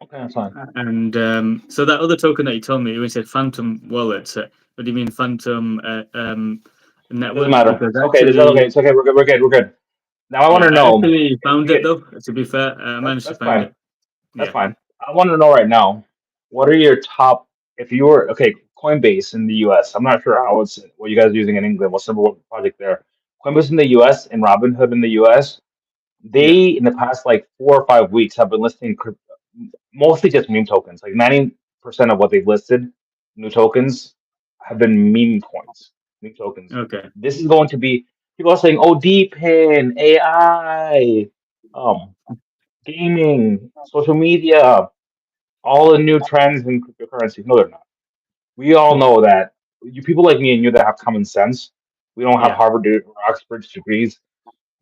[SPEAKER 1] Okay, that's fine.
[SPEAKER 2] And so that other token that you told me, when you said Phantom Wallet, what do you mean Phantom
[SPEAKER 1] It doesn't
[SPEAKER 2] Network?
[SPEAKER 1] matter.
[SPEAKER 2] Because
[SPEAKER 1] It's okay.
[SPEAKER 2] actually,
[SPEAKER 1] It's okay. We're good. We're good. We're good. Now I want
[SPEAKER 2] yeah,
[SPEAKER 1] to
[SPEAKER 2] I
[SPEAKER 1] know
[SPEAKER 2] actually
[SPEAKER 1] if
[SPEAKER 2] found
[SPEAKER 1] you
[SPEAKER 2] it
[SPEAKER 1] get
[SPEAKER 2] though. To be fair, I managed to
[SPEAKER 1] that's
[SPEAKER 2] find
[SPEAKER 1] fine.
[SPEAKER 2] it.
[SPEAKER 1] That's
[SPEAKER 2] Yeah,
[SPEAKER 1] fine. I want to know right now, what are your top, if you were, okay, Coinbase in the US, I'm not sure how it's, what you guys are using in England, what's the number one project there? Coinbase in the US and Robinhood in the US,
[SPEAKER 2] yeah.
[SPEAKER 1] they, in the past like 4 or 5 weeks, have been listing mostly just meme tokens. Like 90% of what they've listed, new tokens, have been meme coins, meme tokens.
[SPEAKER 2] Okay.
[SPEAKER 1] This is going to be, people are saying, oh, DeepIn, AI, um, gaming, social media, all the new trends in cryptocurrency. No, they're not. We all know that you people like me and you that have common sense. We don't have
[SPEAKER 2] Yeah,
[SPEAKER 1] Harvard or Oxford degrees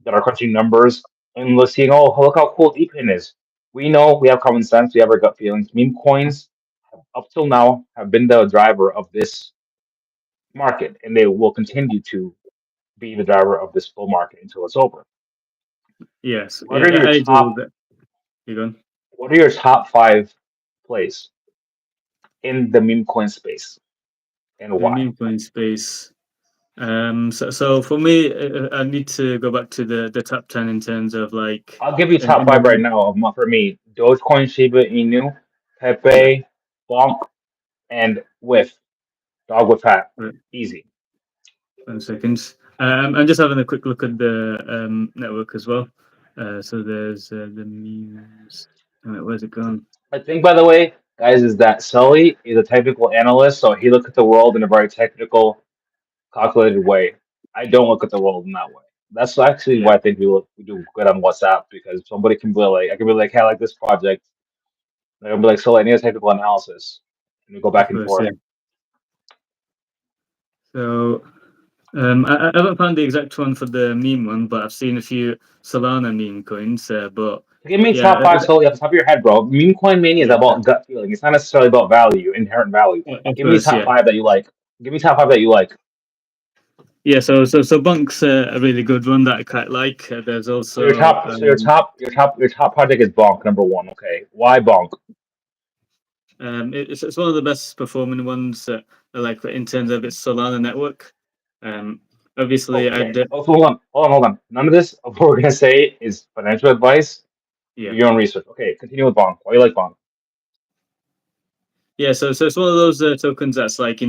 [SPEAKER 1] that are crunching numbers and seeing, oh, look how cool DeepIn is. We know we have common sense. We have our gut feelings. Meme coins, up till now, have been the driver of this market, and they will continue to be the driver of this bull market until it's over.
[SPEAKER 2] yes,
[SPEAKER 1] What are
[SPEAKER 2] yeah,
[SPEAKER 1] your
[SPEAKER 2] I agree with
[SPEAKER 1] top?
[SPEAKER 2] that. You going?
[SPEAKER 1] What are your top five plays in the meme coin space, and
[SPEAKER 2] The
[SPEAKER 1] why?
[SPEAKER 2] meme coin space. So for me, I need to go back to the top 10 in terms of like,
[SPEAKER 1] I'll give you top
[SPEAKER 2] in
[SPEAKER 1] five right
[SPEAKER 2] the
[SPEAKER 1] now for me: Dogecoin, Shiba Inu,
[SPEAKER 2] yeah.
[SPEAKER 1] Pepe, Bonk, and with Dog with Hat.
[SPEAKER 2] Right.
[SPEAKER 1] Easy.
[SPEAKER 2] 1 second. I'm just having a quick look at the network as well. So there's the memes. Where's it gone?
[SPEAKER 1] I think, by the way, guys, is that Sully is a technical analyst, so he looks at the world in a very technical, calculated way. I don't look at the world in that way. That's actually
[SPEAKER 2] Yeah,
[SPEAKER 1] why I think we do good on WhatsApp because somebody can be like, I can be like, hey, I like this project. And I can be like, so I need a technical analysis, and we go
[SPEAKER 2] of
[SPEAKER 1] back and
[SPEAKER 2] course.
[SPEAKER 1] forth.
[SPEAKER 2] Yeah. So I haven't found the exact one for the meme one, but I've seen a few Solana meme coins. But
[SPEAKER 1] Give me
[SPEAKER 2] yeah,
[SPEAKER 1] top five solely off the top of your head, bro. Memecoin Mania is
[SPEAKER 2] yeah,
[SPEAKER 1] about gut feeling. It's not necessarily about value, inherent value.
[SPEAKER 2] of
[SPEAKER 1] Give me
[SPEAKER 2] course,
[SPEAKER 1] top
[SPEAKER 2] yeah,
[SPEAKER 1] five that you like. Give me top five that you like.
[SPEAKER 2] yeah. So Bunk's a really good one that I quite like. There's
[SPEAKER 1] So your
[SPEAKER 2] also
[SPEAKER 1] top, so your top project is Bonk number one. Okay, why Bonk?
[SPEAKER 2] it's one of the best performing ones. Like in terms of its Solana network. Um, Obviously,
[SPEAKER 1] Okay, hold on. None of this of what we're gonna say is financial advice. Do
[SPEAKER 2] yeah.
[SPEAKER 1] your own research. Okay, continue with Bonk. Why you like Bonk?
[SPEAKER 2] Yeah, so it's one of those tokens that's like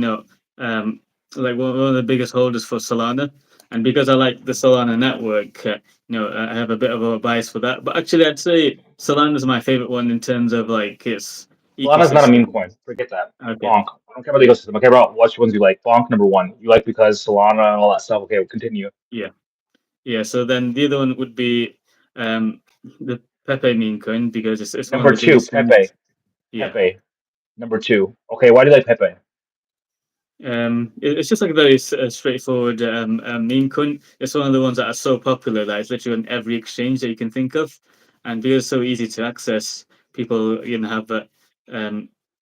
[SPEAKER 2] like one of the biggest holders for Solana, and because I like the Solana network, I have a bit of a bias for that. But actually, I'd say Solana is my favorite one in terms of like its
[SPEAKER 1] Solana's not a meme
[SPEAKER 2] ecosystem.
[SPEAKER 1] coin. Forget that.
[SPEAKER 2] Okay,
[SPEAKER 1] Bonk. I don't care about the ecosystem. I care about which ones you like. Bonk number one. You like because Solana and all that stuff. Okay, we'll continue.
[SPEAKER 2] yeah, yeah. So then the other one would be the Pepe meme coin because it's one of
[SPEAKER 1] Number
[SPEAKER 2] the
[SPEAKER 1] two,
[SPEAKER 2] biggest
[SPEAKER 1] Pepe.
[SPEAKER 2] ones. Yeah.
[SPEAKER 1] Pepe. Number two. Okay, why do you like Pepe?
[SPEAKER 2] It's just like a very straightforward meme coin. It's one of the ones that are so popular that it's literally on every exchange that you can think of, and because it's so easy to access, people have a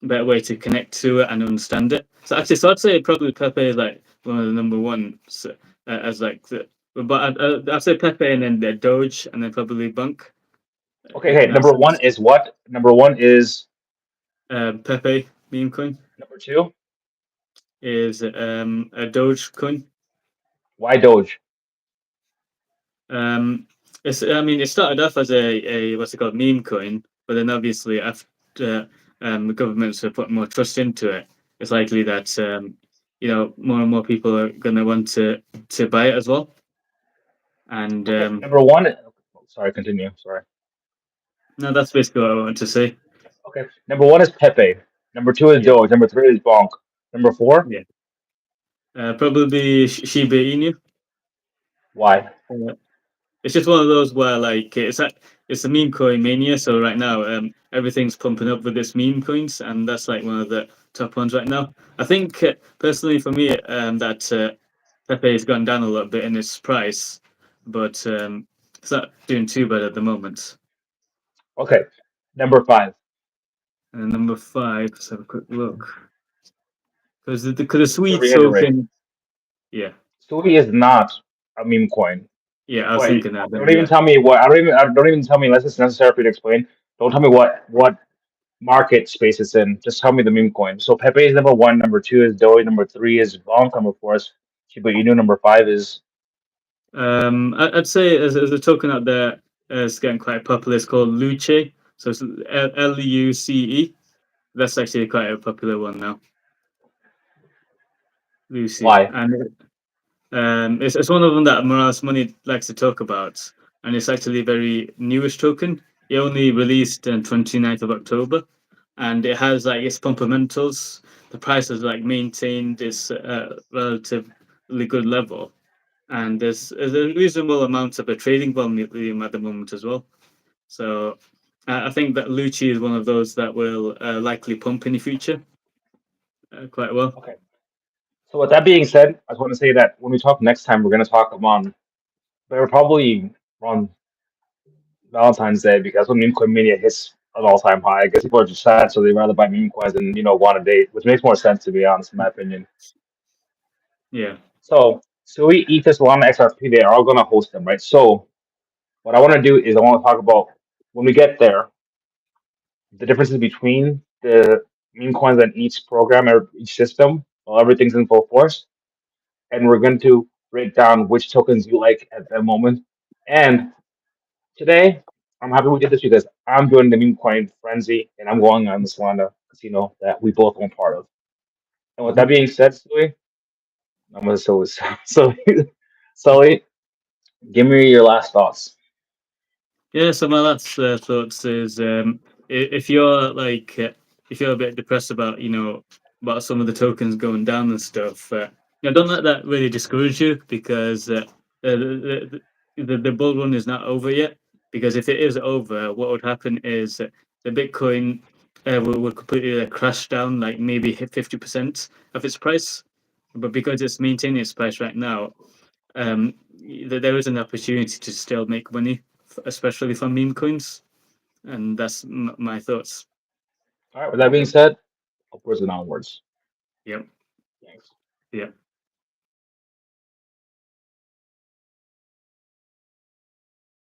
[SPEAKER 2] better way to connect to it and understand it. So I'd say probably Pepe is like one of the number ones as like the. But I'd say Pepe and then the Doge and then probably Bunk
[SPEAKER 1] Okay,
[SPEAKER 2] in
[SPEAKER 1] okay.
[SPEAKER 2] that
[SPEAKER 1] Number one
[SPEAKER 2] sense.
[SPEAKER 1] is what? Number one is
[SPEAKER 2] Pepe meme coin
[SPEAKER 1] number two.
[SPEAKER 2] is a Doge coin.
[SPEAKER 1] Why Doge?
[SPEAKER 2] Um, I mean, it started off as a what's it called, meme coin, but then obviously after the governments have put more trust into it, it's likely that more and more people are going to want to buy it as well. And
[SPEAKER 1] Okay, number one. Sorry, continue. Sorry.
[SPEAKER 2] no, that's basically what I wanted to say.
[SPEAKER 1] Okay, number one is Pepe. Number two is
[SPEAKER 2] Yeah,
[SPEAKER 1] Doge. Number three is Bonk. Number four.
[SPEAKER 2] yeah. Probably Shiba Inu.
[SPEAKER 1] Why?
[SPEAKER 2] It's just one of those where like it's a meme coin mania. So right now, everything's pumping up with its meme coins, and that's like one of the top ones right now. I think personally for me, that Pepe has gone down a little bit in its price, but it's not doing too bad at the moment.
[SPEAKER 1] Okay, number five.
[SPEAKER 2] And number five, let's have a quick look because the
[SPEAKER 1] To
[SPEAKER 2] sweet
[SPEAKER 1] reiterate,
[SPEAKER 2] token, yeah,
[SPEAKER 1] Sui is not a meme coin.
[SPEAKER 2] yeah, I was
[SPEAKER 1] But
[SPEAKER 2] thinking that
[SPEAKER 1] don't
[SPEAKER 2] then,
[SPEAKER 1] even
[SPEAKER 2] yeah.
[SPEAKER 1] tell me what. Don't even tell me unless it's necessary for you to explain. Don't tell me what market space it's in. Just tell me the meme coin. So Pepe is number one. Number two is Doge. Number three is Bonk. Number four is Shiba Inu. Number five is
[SPEAKER 2] I'd say as a token out there, it's getting quite popular. It's called Luce. So it's Luce. That's actually quite a popular one now, Lucy.
[SPEAKER 1] why?
[SPEAKER 2] And it's one of them that Morales Money likes to talk about. And it's actually a very newish token. It only released on 29th of October. And it has like its fundamentals. The price has like maintained its relatively good level. And there's a reasonable amount of a trading volume at the moment as well. So I think that Lucci is one of those that will likely pump in the future quite well.
[SPEAKER 1] Okay. So with that being said, I just want to say that when we talk next time, we're going to talk about, but we're probably on Valentine's Day because when meme coin mania hits an all-time high, I guess people are just sad, so they rather buy meme coins than go on a date, which makes more sense to be honest, in my opinion.
[SPEAKER 2] Yeah.
[SPEAKER 1] So Sui, Ethos, Solana, XRP, they are all going to host them, right? So what I want to do is I want to talk about when we get there, the differences between the meme coins in each program or each system, while everything's in full force, and we're going to break down which tokens you like at the moment. And today, I'm happy we did this because I'm doing the meme coin frenzy, and I'm going on the Solana casino that we both own part of. And with that
[SPEAKER 2] Mhm.
[SPEAKER 1] being said, Sully, I'm going to Sully, Sully, give me your last thoughts.
[SPEAKER 2] Yeah, so my last thoughts is if you're like if you're a bit depressed about about some of the tokens going down and stuff, don't let that really discourage you because the bull run is not over yet. Because if it is over, what would happen is the Bitcoin would completely crash down, like maybe hit 50% of its price, but because it's maintaining its price right now, there is an opportunity to still make money, especially from meme coins, and that's my thoughts.
[SPEAKER 1] All right. With that being said, upwards and onwards.
[SPEAKER 2] Yep.
[SPEAKER 1] Thanks.
[SPEAKER 2] Yep.